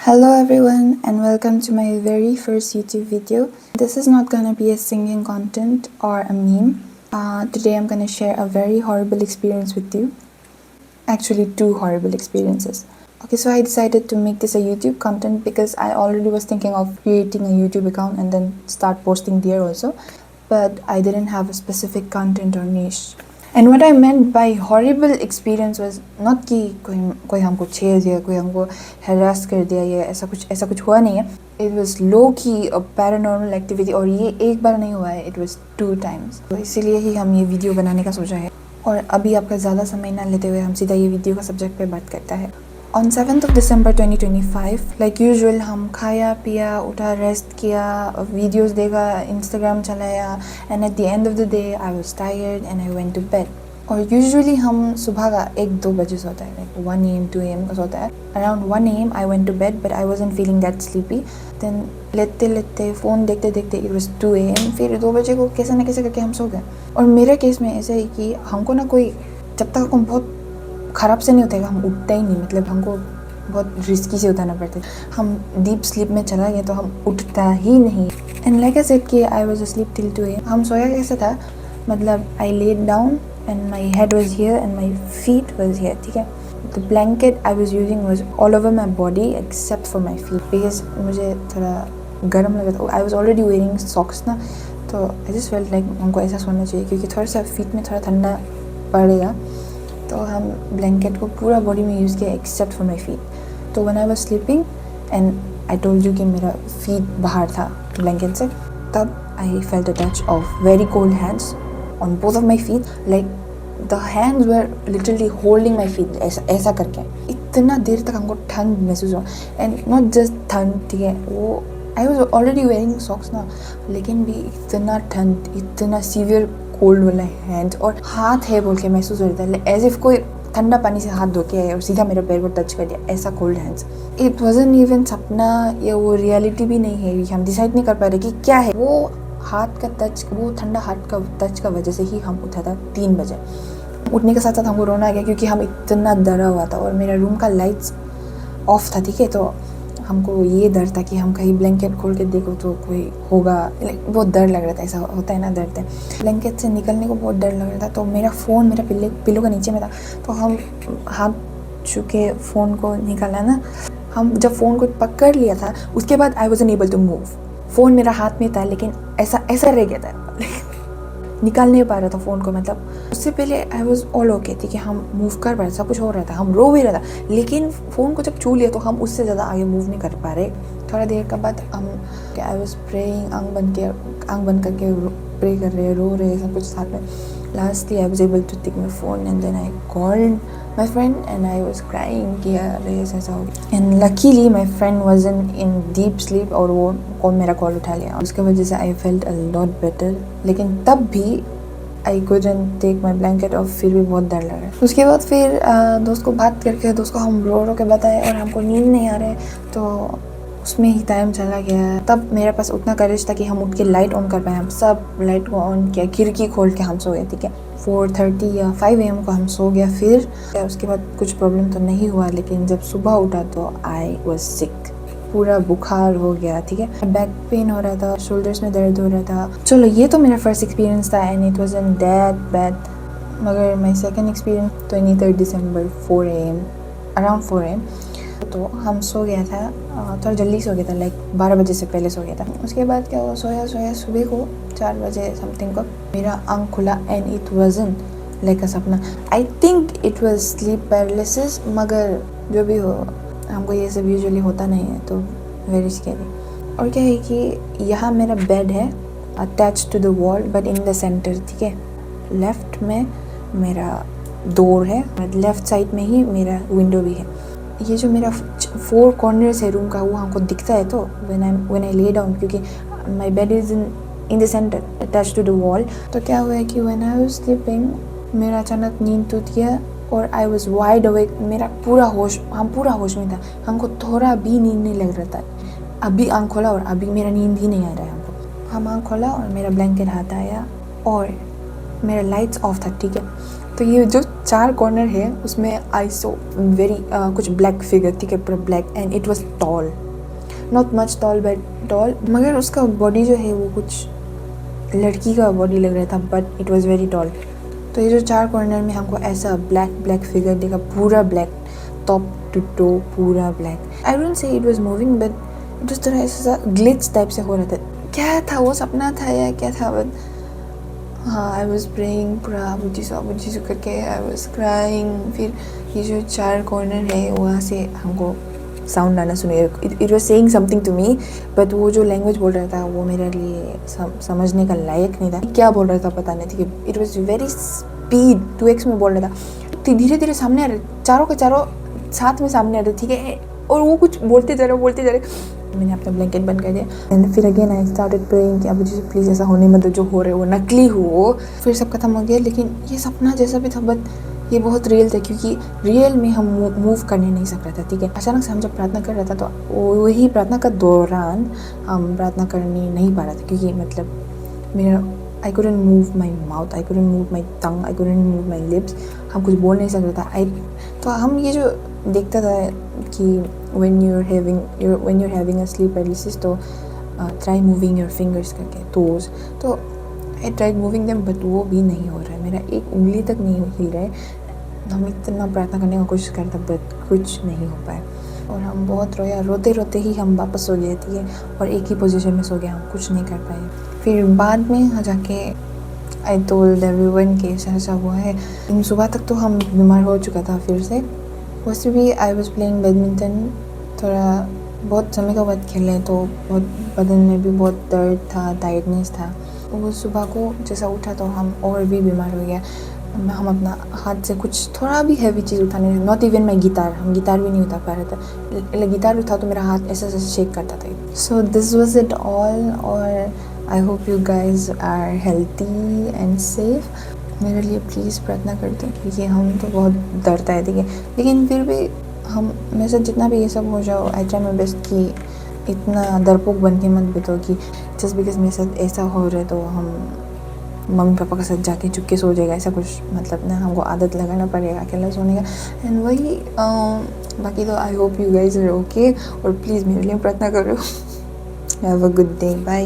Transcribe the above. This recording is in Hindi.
Hello everyone and welcome to my very first YouTube video. This is not gonna be a singing content or a meme. Today I'm gonna share a very horrible experience with you. Actually, two horrible experiences. Okay, so I decided to make this a YouTube content because I already was thinking of creating a YouTube account and then start posting there also. But I didn't have a specific content or niche. And what I meant by horrible experience was not कि कोई हमको छेड़ दिया, कोई हमको harass कर दिया या ऐसा कुछ हुआ नहीं है. It was low key a paranormal activity और ये एक बार नहीं हुआ है, it was 2 times. तो इसीलिए ही हम ये वीडियो बनाने का सोचा है. और अभी आपका ज़्यादा समय ना लेते हुए हम सीधा ये वीडियो का सब्जेक्ट पे बात करता है. On 7th of December 2025, like usual हम खाया पिया उठा रेस्ट किया वीडियोस देखा इंस्टाग्राम चलाया and at the end of the day I was tired and I went to bed. और यूजुअली हम सुबह का 1-2 बजे सोता है like 1 AM 2 AM का सोता है. Around 1 AM I went to bed but I wasn't feeling that sleepy. Then लेते फ़ोन देखते देखते it was 2 AM. फिर 2 बजे को कैसे ना कैसे करके हम सो गए. और मेरे केस में ऐसा है कि हमको ना कोई जब तक हम बहुत ख़राब से नहीं उठेगा हम उठता ही नहीं, मतलब हमको बहुत रिस्की से उठाना पड़ता है. हम डीप स्लीप में चला गया तो हम उठता ही नहीं. एंड लाइक आई सेड कि I was asleep till 2 AM. हम सोया कैसे था, मतलब I laid down and my head was here and my feet was here. ठीक है, the blanket I was using was all over my body except for my feet because मुझे थोड़ा गर्म लगा था. I was already wearing socks ना, तो आई जस्ट फेल्ट लाइक हमको ऐसा सोना चाहिए क्योंकि थोड़ा सा फीट में थोड़ा ठंडा पड़ेगा. तो हम ब्लैंकेट को पूरा बॉडी में यूज़ किया एक्सेप्ट फॉर माई फीट. तो when I was sleeping and I told you कि मेरा फीट बाहर था ब्लैंकेट से, तब आई felt a touch of very cold hands on both of my feet. Like the hands were literally holding my feet ऐसा करके. इतना देर तक हमको ठंड महसूस हुआ एंड नॉट जस्ट ठंड, ठीक है, वो आई वॉज ऑलरेडी वेयरिंग सॉक्स ना, लेकिन भी इतना ठंड, इतना सीवियर कोल्ड वाला हैंड और हाथ है बोल के महसूस हो रहा था एज इफ कोई ठंडा पानी से हाथ धो के आया और सीधा मेरे पैर को टच कर दिया, ऐसा cold hands. It wasn't even सपना या वो रियलिटी भी नहीं है. हम डिसाइड नहीं कर पा रहे कि क्या है वो हाथ का टच, वो ठंडा हाथ का टच का वजह से ही हम उठा था 3 बजे. उठने के साथ साथ हमको रोना आ गया क्योंकि हम इतना डरा हुआ था और मेरा रूम का लाइट्स ऑफ था. ठीक है, तो हमको ये डर था कि हम कहीं ब्लैंकेट खोल के देखो तो कोई होगा. बहुत डर लग रहा था, ऐसा होता है ना, डरते हैं ब्लैंकेट से निकलने को, बहुत डर लग रहा था. तो मेरा फ़ोन मेरा पिलो का नीचे में था, तो हम हाथ छू के फ़ोन को निकाला ना. हम जब फ़ोन को पकड़ लिया था उसके बाद I wasn't able to move. Phone मेरा हाथ में था लेकिन ऐसा रह गया था निकाल नहीं पा रहा था फ़ोन को. मतलब उससे पहले आई वॉज ऑल ओके, ठीक है, हम मूव कर पा रहे, सब कुछ हो रहा था, हम रो भी रहा था, लेकिन फ़ोन को जब छू लिया तो हम उससे ज़्यादा आगे मूव नहीं कर पा रहे. थोड़ा देर के बाद हम आई वॉज प्रेइंग, आंख बंद करके प्रे कर रहे, रो रहे, सब कुछ साथ में. Lastly I was able to take my phone and then I called my friend and I was crying कि अरे ऐसा हो गया. And luckily my friend wasn't in deep sleep और वो मेरा कॉल उठा लिया. उसके वजह से I felt a lot better, लेकिन तब भी आई couldn't टेक माई ब्लैंकेट और फिर भी बहुत डर लग रहा है. उसके बाद फिर दोस्त को बात करके दोस्त को हम रो के बताए और हमको नींद नहीं आ रहे, तो उसमें ही टाइम चला गया. तब मेरे पास उतना करेज था कि हम उठ के लाइट ऑन कर पाए. हम सब लाइट को ऑन किया, खिड़की खोल के हम सो गए. ठीक है, 4:30 या 5 AM को हम सो गया. फिर उसके बाद कुछ प्रॉब्लम तो नहीं हुआ, लेकिन जब सुबह उठा तो आई वॉज सिक, पूरा बुखार हो गया. ठीक है, बैक पेन हो रहा था, शोल्डर्स में दर्द हो रहा था. चलो ये तो मेरा फर्स्ट एक्सपीरियंस था and it wasn't that bad. मगर my second experience 23 December 4 AM, around 4 AM. तो हम सो गया था, थोड़ा जल्दी सो गया था, लाइक 12 बजे से पहले सो गया था. उसके बाद क्या हुआ, सोया सुबह को 4 बजे समथिंग को मेरा आँख खुला and it wasn't like a सपना. I think it was sleep paralysis, मगर जो भी हो हमको ये सब यूजुअली होता नहीं है, तो वेरी स्कैरी. और क्या है कि यहाँ मेरा बेड है attach to the wall but in the centre. ठीक है, लेफ्ट में मेरा डोर है, लेफ्ट साइड में ही मेरा विंडो भी है. ये जो मेरा 4 कॉर्नर्स है रूम का वो हमको दिखता है. तो व्हेन आई ले डाउन, क्योंकि my bed is in the centre attach to the wall. तो क्या हुआ है कि व्हेन आई वाज स्लीपिंग मेरा अचानक नींद टूट गया और आई वॉज वाइड अवेक. मेरा पूरा होश में था, हमको थोड़ा भी नींद नहीं लग रहा था. अभी आँख खोला और अभी मेरा नींद ही नहीं आ रहा है हमको. हम आँख खोला और मेरा ब्लैंकेट हाथ आया और मेरा लाइट्स ऑफ था. ठीक है, तो ये जो 4 कॉर्नर है उसमें आई सो वेरी कुछ ब्लैक फिगर थी, पूरा black, and it was tall, not much tall but tall, मगर उसका बॉडी जो है वो कुछ लड़की का बॉडी लग रहा था, but it was very tall. तो ये जो 4 कॉर्नर में हमको ऐसा ब्लैक फिगर दिखा, पूरा ब्लैक, टॉप टू टो पूरा black. I don't say it was moving, but it was थोड़ा ऐसा ग्लिच टाइप से हो रहा था। क्या था वो, सपना था या क्या था, बट हाँ, आई वॉज प्रेइंग पूरा अबू जीसू करके, आई वॉज क्राइंग। फिर ये जो 4 कॉर्नर है वहाँ से हमको साउंड आना सुने, it was saying something to me, but वो जो लैंग्वेज बोल रहा था वो मेरे लिए समझने का लायक नहीं था। क्या बोल रहा था पता नहीं थी, it was very speed, 2x में बोल रहा था। तो धीरे धीरे सामने आ रहे, चारों के चारों साथ में सामने आ रहे, ठीक है, और वो कुछ बोलते जा रहे। मैंने अपना ब्लैंकेट बंद कर दिया, एंड फिर अगेन आई स्टार्टेड प्रेइंग कि अब प्लीज़ ऐसा होने मत दो, जो हो रहे वो नकली हो। फिर सब खत्म हो गया, लेकिन ये सपना जैसा भी था, बट ये बहुत रियल था, क्योंकि रियल में हम मूव करने नहीं सक रहा था, ठीक है। अचानक से हम जब प्रार्थना कर रहा था, तो वही प्रार्थना का दौरान हम प्रार्थना करने नहीं पा रहा था, क्योंकि मतलब मेरा आई couldn't move my mouth, I couldn't move my tongue, I couldn't move my lips, हम कुछ बोल नहीं सक रहा था। तो हम ये जो देखता था कि when you're having a sleep paralysis, तो try moving your fingers करके toes, तो I tried moving them, but वो भी नहीं हो रहा है, मेरा एक उंगली तक नहीं हिल रहा है। हम इतना प्रार्थना करने की कोशिश करता, बट कुछ नहीं हो पाया, और हम बहुत रोया, रोते रोते ही हम वापस सो गए, ठीक है, और एक ही पोजीशन में सो गए, हम कुछ नहीं कर पाए। फिर बाद में जाके आई टोल्ड एवरीवन कि ऐसा हुआ है। सुबह तक तो हम बीमार हो चुका था फिर से। वैसे भी आई वॉज प्लेइंग बैडमिंटन, थोड़ा बहुत समय का बाद खेले, तो बहुत बदन में भी बहुत दर्द था, टायर्डनेस था। वो सुबह को जैसा उठा तो हम और भी बीमार हो गया। हम अपना हाथ से कुछ थोड़ा भी हैवी चीज़ उठाने, नॉट इवन माई गिटार, हम गिटार भी नहीं उठा पा रहे थे। गिटार उठा तो मेरा हाथ ऐसा शेक करता था। So this was it all, और I hope you guys are healthy and safe. मेरे लिए प्लीज़ प्रार्थना करते हैं, क्योंकि हम तो बहुत डरता है, ठीक है, लेकिन फिर भी हम मेरे साथ जितना भी ये सब हो जाओ, आई ट्राई माई बेस्ट कि इतना डरपोक बन के मत बितो कि जस्ट बिकॉज मेरे साथ ऐसा हो रहा है तो हम मम्मी पापा के साथ जाके चुपके सो जाएगा, ऐसा कुछ मतलब ना, हमको आदत लगाना पड़ेगा अकेला सोने का। एंड वही बाकी तो I hope you guys are okay, और प्लीज़ मेरे लिए प्रार्थना करो। Have a good day, bye.